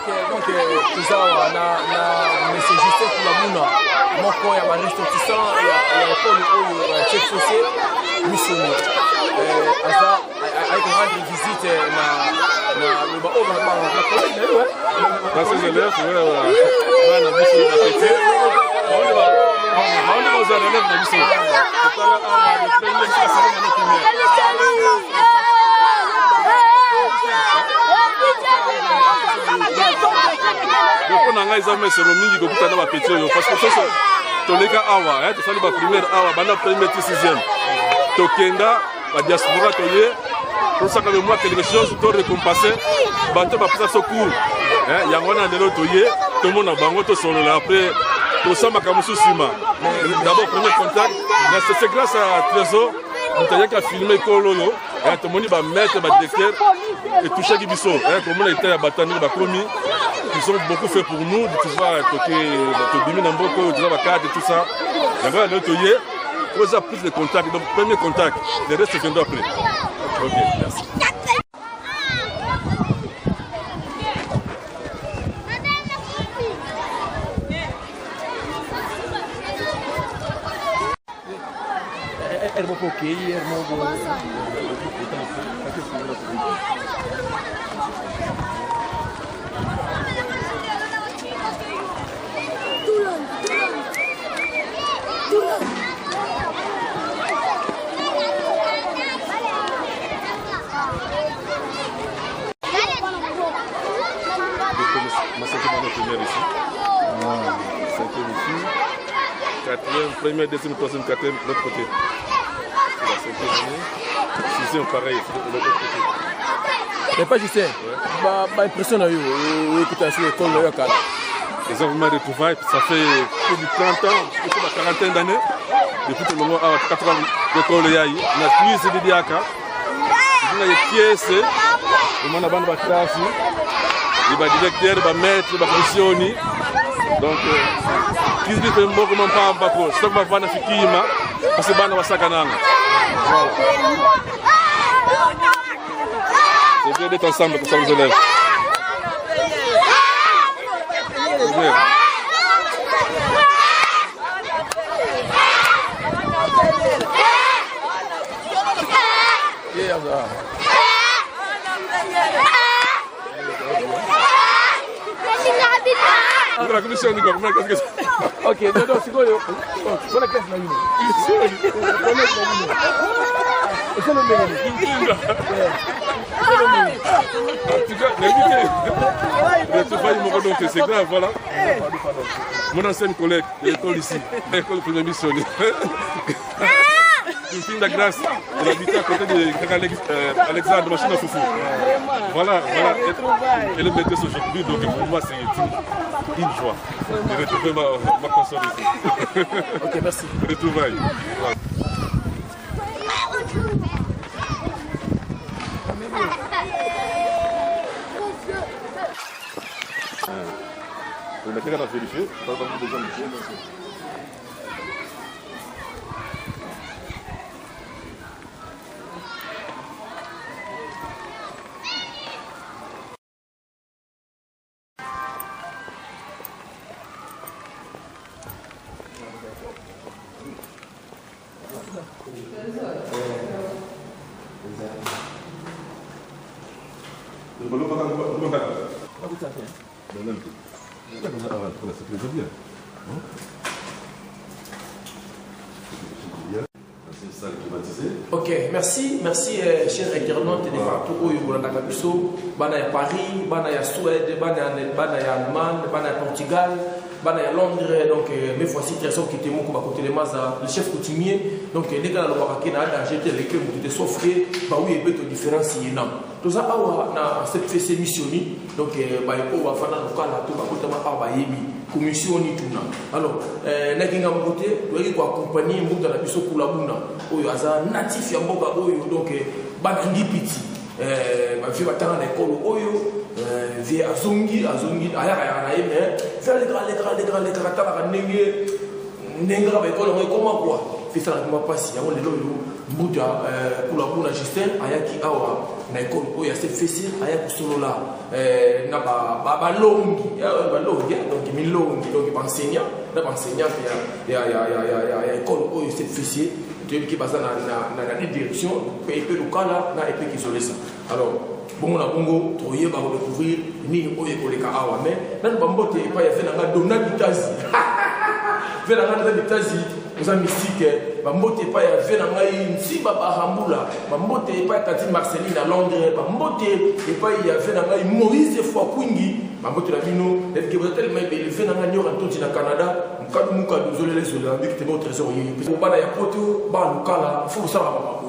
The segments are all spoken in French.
donc tout ça on a monsieur Justin Kulabuna moko ya ba ressortissant ya école oyo check fossé missionnaire asa avec rendre visite na le ba over na collègue ouais parce que élèves bana biso na petit on va élèves na biso tout à l'heure on va de premier classe na primaire on a des amis sur le midi de Boutana va péter parce que ça ton les gars awa tu fais la première awa bana première et sixième tokenda la diaspora toyé pour ça que moi quelque chose to récompenser bato ba pesa secours yango na de l'autre toyé tout le monde a bango to solo là après tout ça makamusu sima d'abord premier contact c'est grâce à Trésor on t'a qu'à filmer kololo et tout le monde va mettre ba directeur et toucher Gibiso comme on a été à Batani ba komi ils ont beaucoup fait pour nous, tu vois, Tobimi Namboko, tu cadre et tout ça. D'abord, l'autre hier, on a pris le contact, donc premier contact, le reste viendra après. Ok, merci. Première, deuxième, troisième, quatrième, de l'autre côté. C'est la cinquième année. Sixième, pareil, de l'autre côté. Mais pas juste, impression à vous, écoutez, sur l'école de Yakala. Ils ont vraiment retrouvé, ça fait plus de 30 ans, plus de 40 d'années. Depuis que le moment à 4 ans d'école de Yaï, on a plus de Diaka. On a des pièces, on a des classes, des directeurs, des maîtres, des commissionnaires. Donc, ils disent que moi, je ne sais pas si je vais faire un film, parce que je vais faire un film. C'est bien d'être ensemble pour ça, les élèves. C'est bien. Ok, non, c'est quoi? On a classe la ligne. C'est le même. En tout cas, c'est grave, voilà. Mon ancienne collègue de l'école ici, l'école première missionnaire. Une fille de grâce, elle habitait à côté de Alexandre Machine à Foufou. Voilà. Elle me mettait aujourd'hui, donc pour moi c'est une joie de retrouver ma console ici. Ok, merci. Retrouvailles. Voilà. Vous mettez qu'à vérifier, pas vraiment déjà vérifier. Ok, merci, chers internautes de partout où vous êtes à Bana ya Paris, Bana ya Suède, Bana ya Allemagne, Bana ya Portugal, Bana ya Londres, donc mes fois ci Trésor qui était mon côté de Maza, le chef coutumier, donc les gars là qui na danger de l'équipe de s'offrir, bah oui, il y a des différences il y a. Tout ça na cette fait missionné, donc bah il va faire dans le cas là tout bah côté ma bah yebi commission ni tout na. Alors na kinga côté, doit ko accompagner mbuga na biso kula buna, oyo aza natif ya mboka oyo donc bana ngipiti bah fi batanga na école oyo vie azongi aya na yeme faire les grands tala ka nenge ba école comment quoi fisa la kuma pasi yango lelo yo mbuta kula kuna Justin ayaki awa na école oyo ya fessir ayaki solola na ba longi donc milongi donc ba enseignant na ba enseignant ya école oyo c'est fessir qui basa na direction et puis lukala na et puis qui solesa alors bon na bongo toye ba découvrir ni oyo koleka awa mais nan bambote pa ya fena nga dona bitazi vena nga bitazi oza mystique bambote pa ya vena nga nsimba bahambula bambote pa Tati Marceline à Londres bambote pa ya vena nga Moïse Fwakwingi bambote la bino et que vous êtes tellement belle vena nga nyora tonti na Canada mukadu mukadu zolele zolandi que te trésor yi bana ya poto ba lukala faut ça ba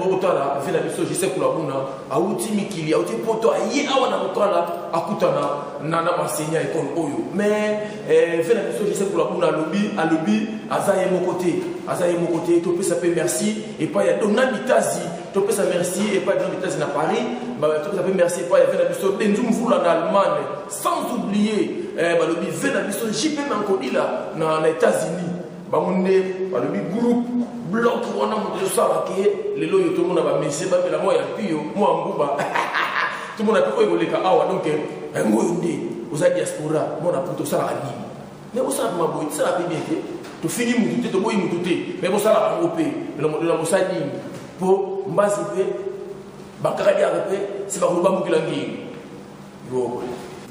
botala vena biso jise kula buna auti mikili auti poto aye awa na lukala akutana na enseignant école oyo mais vena biso jise kula buna alobi azaye mokote to pesa pe merci et pas ya dona bitazi to pesa merci et pas dona bitazi na Paris to pesa pe merci et pas ya vena biso ndumvula na Allemagne sans oublier balobi vena biso jipe mankodila na États-Unis bamonde balobi groupe bloc wana moto sala ke lelo yo to mona ba messe ba pela moya pio mo ambuba tout mona pe ko leka awa donc ngoyo ndi oza diaspora mona poto sala anime mais o sala ma boy sala bien te to fini mutu te to boy mutu te mais bo sala ba ngope le modèle la mosadi po mbasi pe bakara dia pe se ba ko ba mukila ngi yo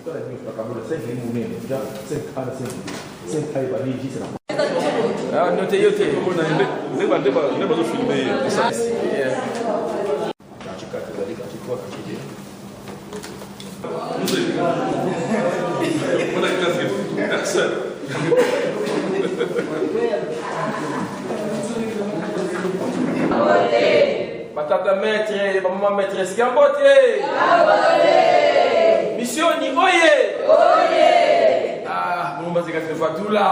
ko la ni fa kamera 5 limu ne ja 5 ala 5 ay ba ni ji sala ah noté yoté ne pas filmer ça Batata maître, maman maîtresse, Gambote! Missioni, oye! Oye! Ah, mon maman, c'est qu'elle fait tout là.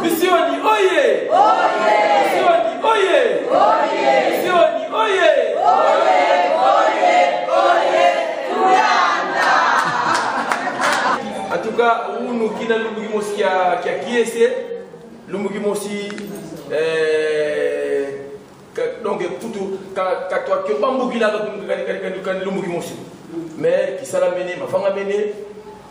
Missioni, oye! Oye! Missioni, oye! Oye! Missioni, oye! Oye! Oye! Oye! Tulanda! En tout cas, nous qui dans le Lumbugi qui a kiese, Lumbugi Mosi, donc tout quand toi que Bambugi là quand Lumbugi Mosi, mais qui ça l'a mené, ma femme a mené.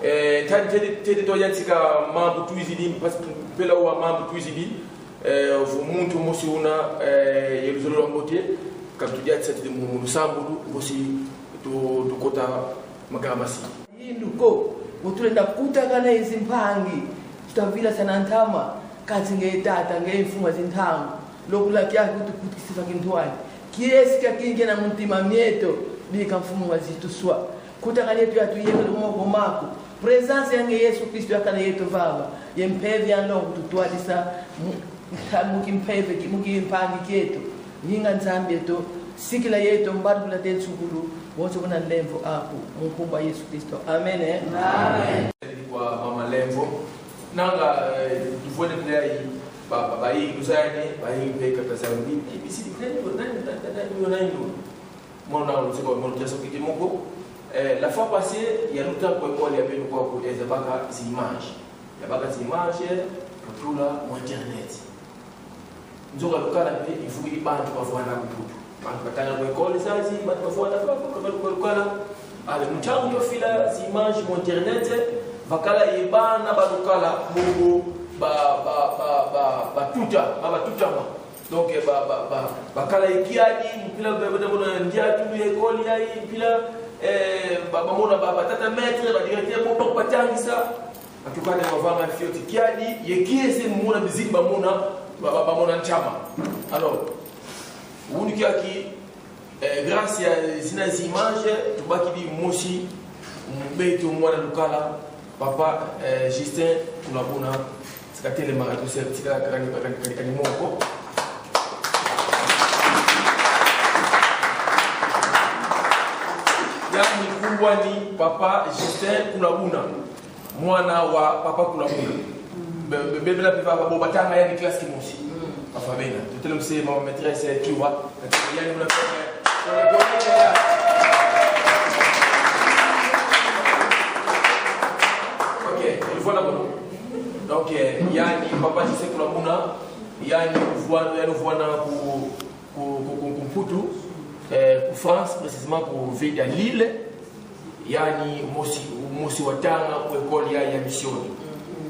Tete to yantika mambo tuizidi parce que pela wa mambo tuizidi muntu mosi una yeluzolo mbote katudia tsati de mu sambulu mosi to kota magamasi induko utulenda kutagana izimpangi tutavila sana ntama kathi ngedata ngeimfuma zinthango lokula kya ukuthi sifa kintwani kiesi kakinge na muntima mieto bika mfumo wazituswa kutagana yetu yatuyeka lumo mako presence yange Yesu Kristo yakana yetu baba yempeve yano kututwalisa mukimpeve mukimpangi kyetu yinga nzambe to sikila yetu mbadula tensukulu wote kuna lemvo apo mukumba Yesu Kristo amen amen kwa mama lemvo nanga tuvone play baba hii kuzani bayi peka kasambi ibisi nani mona unasema mona kiasi kitimoko. La fois passée, il y a longtemps qu'on y avait des images. Il y a des images pour la internet. Nous avons le cas il faut que les banques soient là pour tout. Quand on a l'école, ça, ils vont là pour tout. Alors, nous avons des images sur internet. Vakala yebana balukala bobo ba tuta donc bakala ikiadi mpila bana ndia tu école yayi mpila bamona batata maître ba directeur mo tok batangisa atukane bavanga fioti kiadi yekiese mona biziki bamona nchama alors uniki aki grâce à zina images tubaki bi moshi mbeto mwana lukala papa Justin tunabona sikatele marato sika kani moko yani kubwa ni papa Justin Kulabuna mwana wa papa Kulabuna bebe la piva babo batanga yani classe kimosi papa bena tutele mse mama maîtresse kiwa yani mnafanya ok il faut d'abord Donc, yani papa Jesse Kulabuna, yani voana pour Poutou, pour France, précisément pour ville de Lille, yani Mosi Watanga, pour l'école ya mission.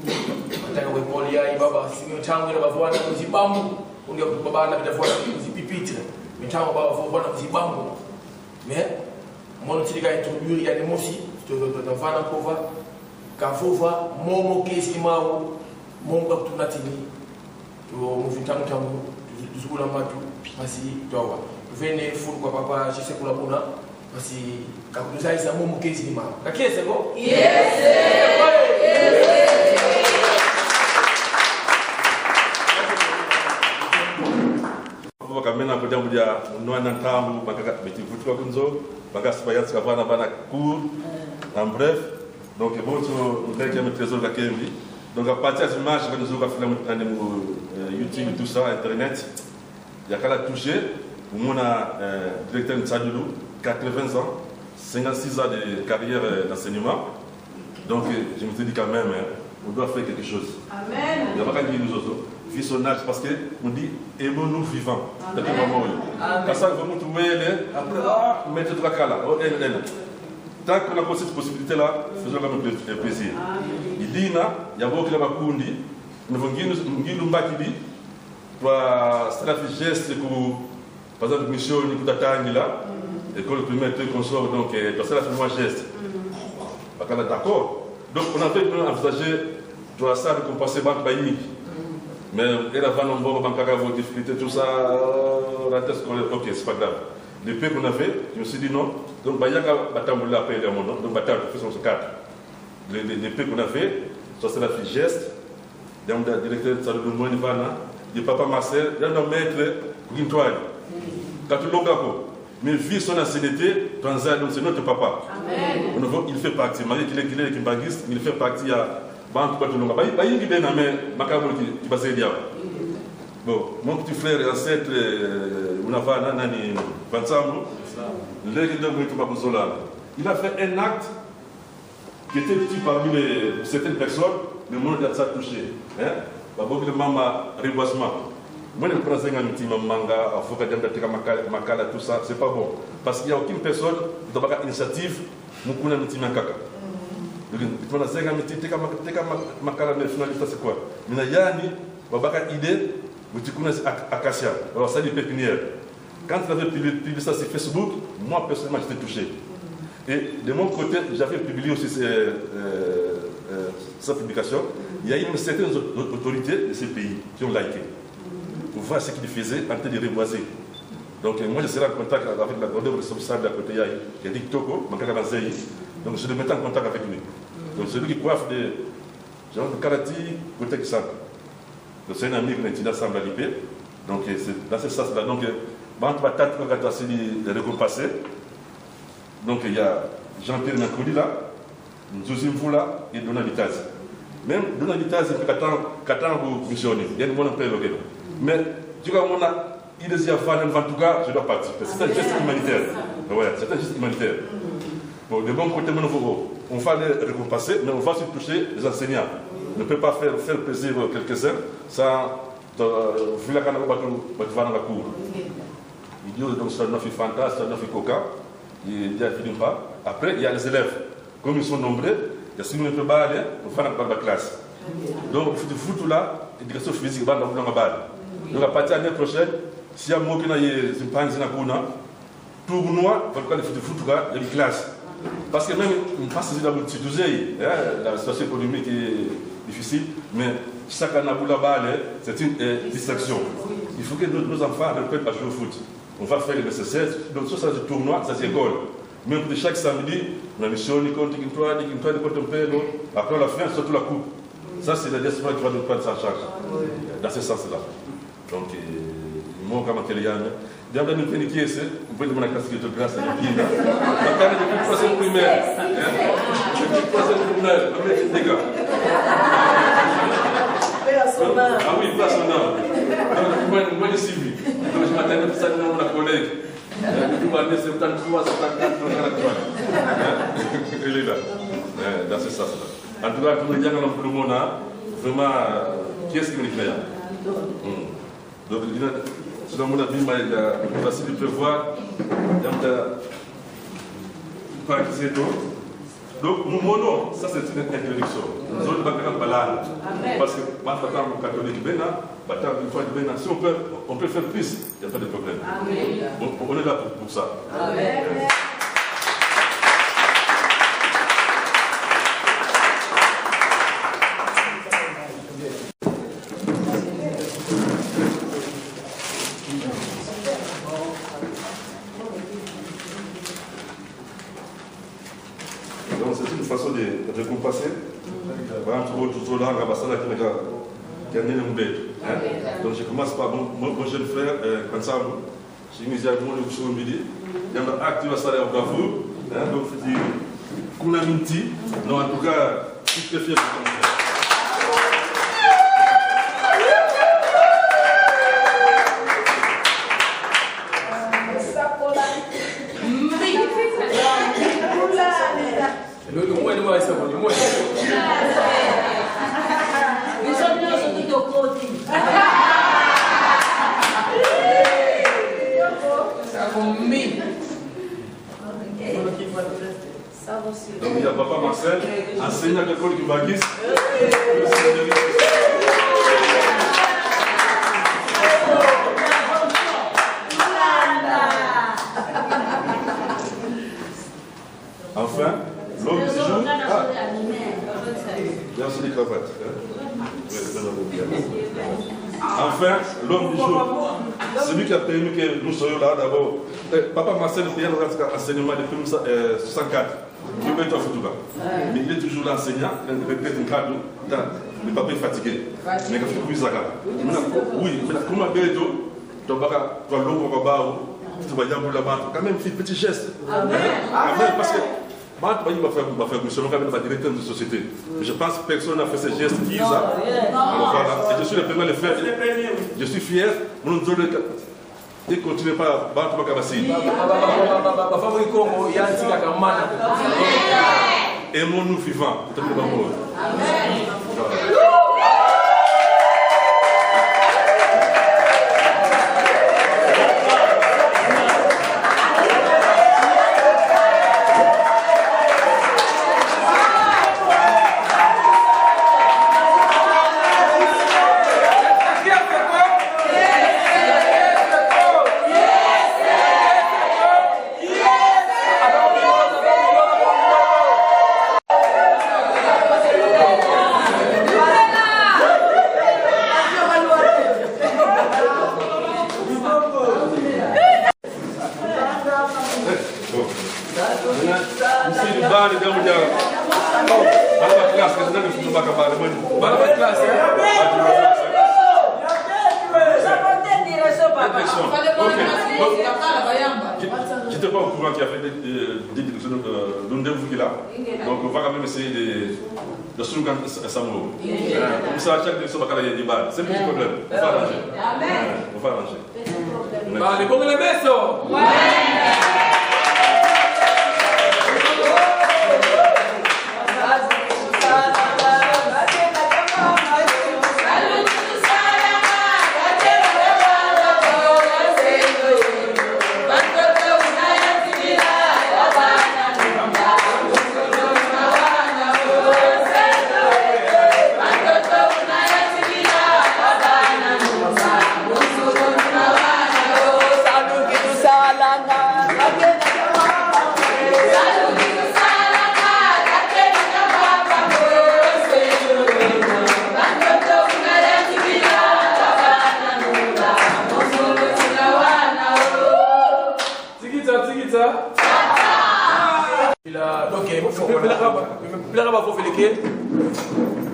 Watanga pour l'école ya baba, si nous tango na voana muzibambu, on est baba na voana muzipipitre, mais tango baba voana muzibambu. Mais mon tika introduire yani Mosi, to vana kova, kafova, momo kesi mawo, momo tunatini. Muvitangu tangu tuzukula matu basi towa tuvene furu kwa papa Jesse Kulabuna basi kakuzaisa mumu kesi ni mama kakese go yes kwa kamena kwa jambo ya mwana ntambu bakaka betivutu kwa kunzo bakasi bayansi kwa bana cour en bref donc bon tu ndeke me trésor la kembi. Donc à partir des images que nous avons fait YouTube, tout ça, Internet, il y a qu'à la toucher. Mon directeur de Tsadjoulou, 80 ans, 56 ans de carrière d'enseignement. Donc je me suis dit quand même, on doit faire quelque chose. Amen. Il n'y a pas qu'à dire nous autres. Vu son âge, parce qu'on dit aimons-nous vivants. Amen. Quand ça, vous me trouvez, après, mettez trois cas là. Tant qu'on a cette possibilité-là, faisons quand même plaisir. Il dit, il y a beaucoup de makundi, nous avons dit, nous avons geste pour, par exemple, mission de là, école primaire, qu'on sort, donc, ça fait un geste. D'accord. Donc, on avait envisagé de ça, de compenser Banque Baïni. Mais elle a fait un bon banque à vos difficultés, tout ça, la tête scolaire, ok, c'est pas grave. Le peu qu'on a fait, je me suis dit non. Donc, il y a un appel à mon nom. Donc, il y a un cadre. Le peu qu'on a fait, ça c'est la fille geste. Il y a un directeur de Salon de Moinivana. Il y a papa Marcel. Il y a un maître Guintoine. Quand tu l'as mais vu son ancienneté, c'est notre papa. Amen. Il fait partie. Marie qu'il est kimbagiste, il fait partie à Banque Patulonga. Il y a un basé là. Bon, mon petit frère et ancêtre, Unavana Nani Vansambo, il a fait un acte qui était petit parmi certaines personnes, mais mon a ça touché. Le maman reboisement. Moi, je prends un petit manga, avocat de Makala, tout ça, c'est pas bon. Parce qu'il n'y a aucune personne qui a une initiative, nous connaissons un petit makaka. Donc, on a un petit makala, mais finalement, c'est quoi? Mais il y a une idée. Tu connais Acacia, alors ça dit pépinière. Quand tu avais publié ça sur Facebook, moi personnellement j'étais touché. Et de mon côté, j'avais publié aussi sa publication. Il y a une certaine autorité de ces pays qui ont liké. Pour voir ce qu'ils faisaient en train de reboiser. Donc moi je serai en contact avec la grande responsable à côté qui a dit Toko, donc je le mettais en contact avec lui. Donc celui qui coiffe des gens de Karati, côté qui savent. C'est un ami qui est ensemble à l'IP. Donc, c'est dans ce sens-là. Donc, Banque Batat, quand on a essayé de récompenser. Donc, il y a Jean-Pierre Nakouli là, Zuzim Foula et Donald Itaz. Même Donald Itaz, il fait 4 ans pour missionner. Il y a une bonne paix. Mais, tu vois, il est en tout cas, je dois partir. C'est un geste humanitaire. Ouais, c'est un geste humanitaire. Bon, de bon côté, on va les récompenser, mais on va aussi toucher les enseignants. On ne peut pas faire plaisir quelques-uns sans vu la canne dans la cour. Il dit donc c'est un Fanta, c'est un Coca, il n'y a pas. Après, il y a les élèves. Comme ils sont nombreux, il y a 6 minutes de balle, on va dans la classe. Donc, il faut du foot là, l'éducation physique, dans la balle. Donc, à partir de l'année prochaine, s'il y a un mot qui a une panne, tout le monde, il faut du foot là, il y a une classe. Parce que même, on passe dans le petit la situation économique est difficile, mais chaque année, c'est une distraction. Il faut que nos enfants répètent à jouer au foot. On va faire le nécessaire. Donc, ça, c'est un tournoi, ça, c'est école. Même pour chaque samedi, on a mission, on compte un peu, après la fin, surtout la coupe. Ça, c'est la diaspora qui va nous prendre ça en charge. Dans ce sens-là. Donc, il manque à matériel. Diable nous fait niquer, on peut demander à la classe qui est grâce à la vie. La carrière de troisième primaire. Depuis troisième primaire, on met des gars. Ah oui, place en âme. Moi, je suis vu. Donc, je m'attendais pour ça, mon collègue. Depuis ma année 73, 74, 84. Il est là. Dans ce sens-là. En tout cas, tout le monde a vraiment qui est-ce qui me dit là. Donc, selon mon avis, il est facile de prévoir. Donc, mon nom, ça c'est une introduction. Nous allons parler parce que moi, je suis catholique, si on peut faire plus, il n'y a pas de problème. On est là pour ça. Amen. Donc c'est une façon de récompenser. Par exemple, toujours là, qui a né un bébé. Donc je commence par mon jeune frère, ensemble. J'ai mis à mon sur le midi. Il y a un acte qui va s'arrêter au bravo. Donc je dis, Kuna Minti. Non, en tout cas, je suis très fier de ton frère. Donc il y a papa Marcel, enseignant à l'école du Bagis. Enfin, l'homme du jour. Merci les cravates. Enfin, l'homme du jour. Celui qui a permis que nous soyons là d'abord. Papa Marcel est en enseignement depuis 1964. Mais il est toujours l'enseignant, il répète un cadre, le papa est fatigué. Mais quand il est oui, mais comment tu vas quand même, petit geste. Amen. Parce que moi, je vais faire mission quand même directeur de société. Je pense que personne n'a fait ce geste qui a. Alors voilà, et je suis le premier à le faire. Je suis fier. Et continuez pas à battre ma cabassi. Aimons-nous vivants. J'étais pas au courant qu'il y avait des rendez-vous qu'il a. Donc on va quand même essayer de soulever Samuel. Comme ça, chaque direction va faire des balles. C'est un petit problème. On va arranger. On va arranger. Allez, pongan le beso.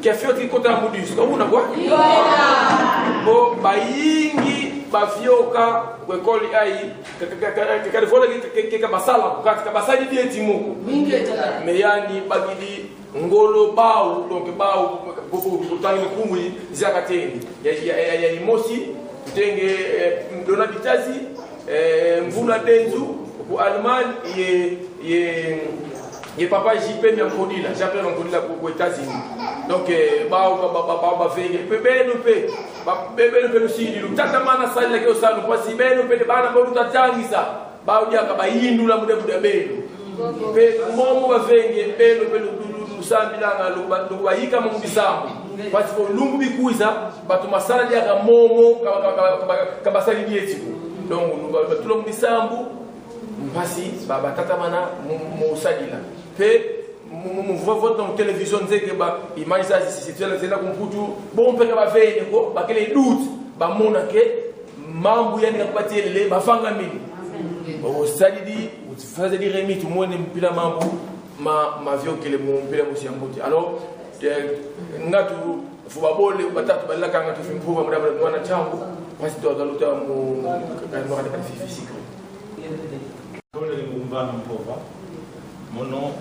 Kiafio kota mudis ko una kwa bo bayingi bafioka kwekoli ai kalifola ke basala katika basali die timuko meyani bagidi ngolo bau donc bau kutani kumwi zakateni ya imosi tenge dona bitazi mvula denzu ku alman ye Et papa JP Miankodila, j'appelle Miankodila aux États-Unis. Donc, bebe aussi, nous tatamana sali lake osano kwa si beno pe bana boru tatangisa ba udia ka bayindu la mude beno pe momo bavenge beno pe lusambila ngalo ba yika mu bisambu kwa sifo lungu bikuiza batu masala dia ka momo ka basali dietiko donc nous ba mu bisambu mpasi ba tatamana mu sadila pe mu vote dans télévision que ba image ça c'est là computer bon pe ka ba veine ko ba kele doute ba mona ke mambu yani ka patilele ba fanga mini o sadidi o faze di remit mo ne mpila mambu ma vio kele mo mpila mo siambuti alors ngatu fuba bole batatu balla kanga tu fimpuva mudaba mwana changu basi to daluta mu kan mo ka physique dole ni mumbana mpova mono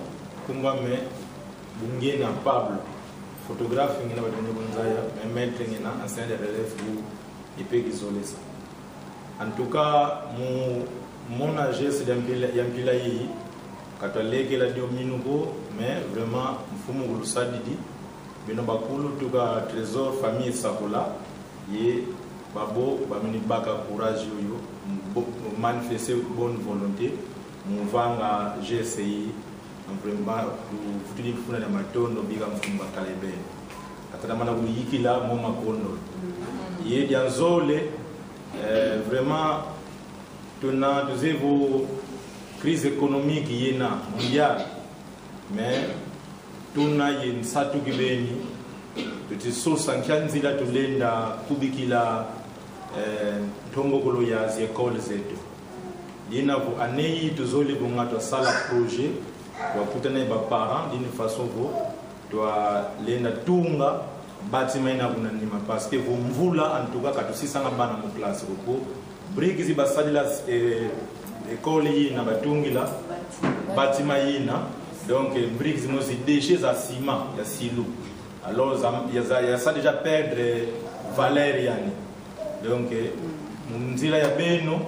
kumbame bungena Pablo photographe ngina badonyo bonzaya memetre ngina ancien de relève ou ipeki zolesa en tout cas mon agesse yampila yi katoleke la dio minugo mais vraiment mfumu gulusadidi bino bakulu tuka trésor famille sakola ye babo bamini baka courage yo manifester bonne volonté muvanga GCI vraiment futili kufuna na matondo biga mfumba kalebe atana mana kuyikila mo makondo ye dianzole vraiment tuna tuzevo crise économique yena mondiale mais tuna yen satu gibeni tutiso sankanzila tulenda kubikila tombokolo ya école zetu yena bu aneyi tuzole bunga to sala projet wakutana ba parents d'une façon vo doit lenda tunga batima ina kunanima parce que vo mvula en tout cas katusisanga bana mu classe ko briques zi basalila école yi na batungila batima yina donc briques mo zi déchets à ciment ya silo alors ya ça déjà perdre valeur yani donc munzila ya beno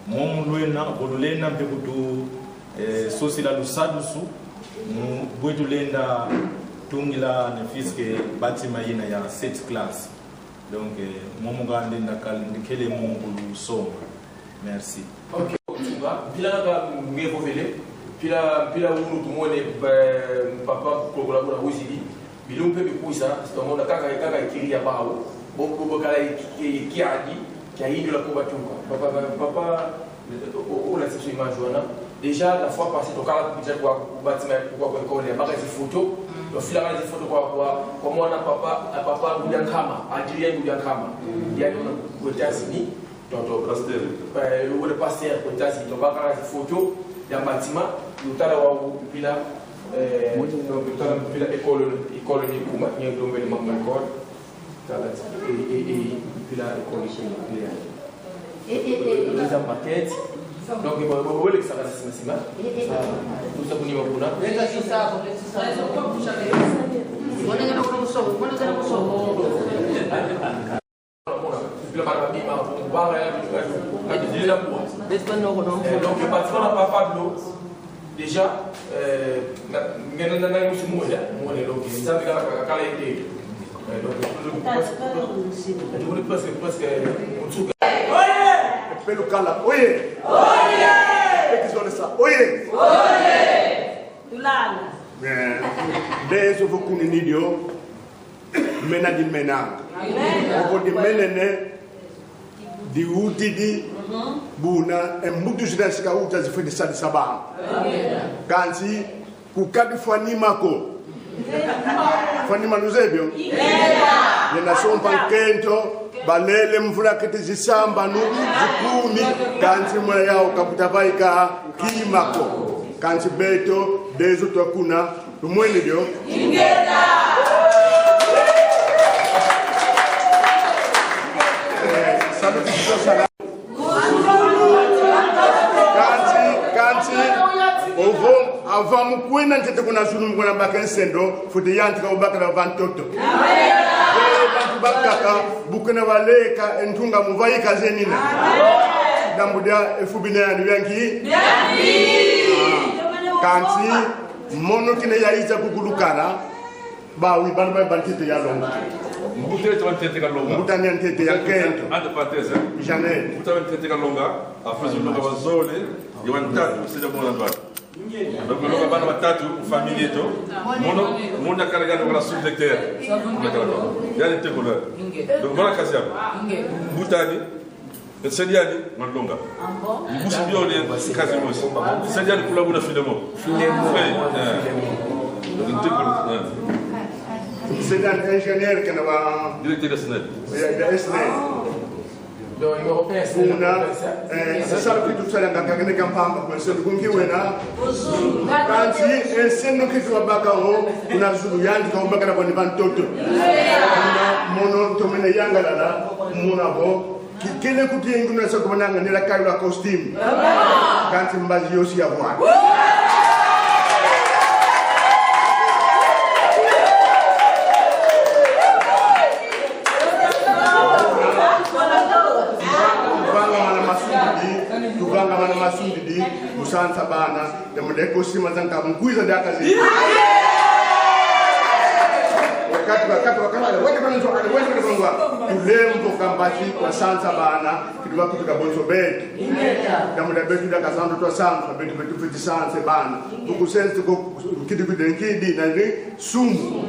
momulwena bolulena mpekutu sosi la lusadusu mu bwetu lenda tungila ne fiske batima yina ya 7 classe donc momo gande ndakal ndikele momo so merci OK bila ka ngevo vele bila unu tumone papa ko kolabora uzidi bilumpe bikuisa sitomona kaka ikiria bawo boko kala ikiadi kiadi la kubatunga papa on a cette image là déjà la fois passée to kala kuja kwa bâtiment kwa école ya baka photo le filama des photos kwa comment on a papa Guyankama Adrien Guyankama il y a aux États-Unis donc le pasteur aux États-Unis to baka photo ya bâtiment lutala wa bila donc lutala bila école ni kuma ni tombe le mamma école tala et bila école et les maquettes donc il va voir que ça va se passer tout ça pour nous pour là donc le bâtiment n'a pas Pablo déjà donc ça pelo kala oye oye ekizolesa oye oye tulala bezo vokuni nidio mena di mena ko di menene di utidi buna embudu jidanska uta zifedi sadi sabah kansi kukadi fani mako fani manuzebyo yena sompa kento balele mvula kiti zisamba nu zikumi kansi mwa yao kaputabaika kimako kansi beto dezo twakuna tumweni dio ingeta saluti sana kansi ovo avant mukwena ntete kuna zulu mkona bakensendo futi yantika ubakala vantoto bakaka bukena waleka entunga muvaika zenina dambudia efubina yanki kanti mono kine yaiza kukulukana bawi bana bantete ya longa Mbutele tu antete kalonga. mutani antete ya kento Entre parenthèses. jamais Mbutele antete kalonga. Après je longa bazole. Yohan tatu c'est de bon endroit. Donc longa bana batatu famille to. Mono karagano kwa sous-lecteur. Yale te couleur. Donc voilà kazi yako. Mbutani Sediani malonga. Mbusi biole kazi mosi. Sediani kula buna filemo. Donc te couleur. c'est un ingénieur qui va Directeur de SNED. Donc, européen, c'est c'est ça le plus tout ça dans la campagne parce que kungi wena kanti enseno kitu wabaka ho kuna zulu yangi kwa mbaka na bani bantoto mono tomene yanga la mona bo kile kutingu na soko bananga ni la kayo la costume kanti mbazi yosi ya bwa tubanga mana masundi di musansa bana demode ko sima zanka mkuiza daka zi wakati wote bana zo ale wote bana ngwa tulembo kambati kwa sansa bana kiduwa kutuka bonzo beti demode betu daka santo to sansa betu fiti sansa bana buku sense ko kidu denkidi na ni sumu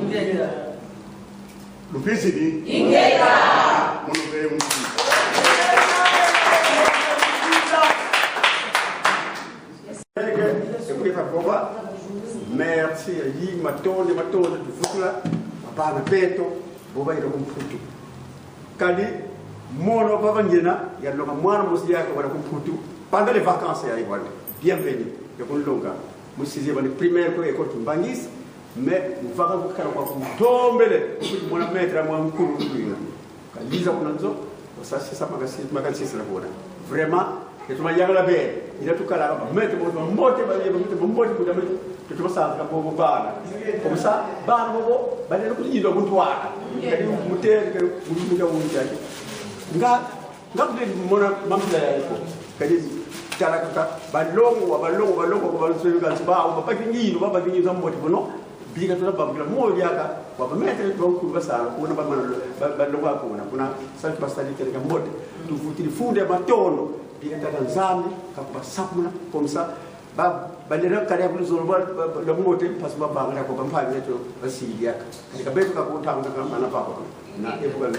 lupisi di ingeka mono be merci yi matone du futula bana peto boba ira kumputu kali mono baba ngena ya longa mwana musiya ko wala kumputu pendant les vacances ya iwale bienvenue ya kon longa musiye bani primaire ko école mbangis mais vaka ko kala ko tombele mona maître mo mkuru kuina kaliza kunanzo ça c'est ça magasi c'est la bonne vraiment que tu m'as dit à la baie, il a tout cas là, mettre mon mot, que tu vas savoir comment vous parlez. Comme ça, bah, bah, il doit vous voir. Il y a une bouteille que vous avez vu. Nga, mon mamla, Kalaka, Ballon, on va pas finir, on va pas finir dans votre nom. Biga tu ba bila mo yaka wa ba mettre donc ku basala ko na ba man ba lo ko na kuna sa ba stali tel gam mode tu futi funde ba tono biga ta nzambe ka ba sapuna comme ça ba le kare bu zo ba le mote parce ba ba ngala ko ba pa to ba si yaka ka beto ka ko ta ngam na pa ko na e bu ga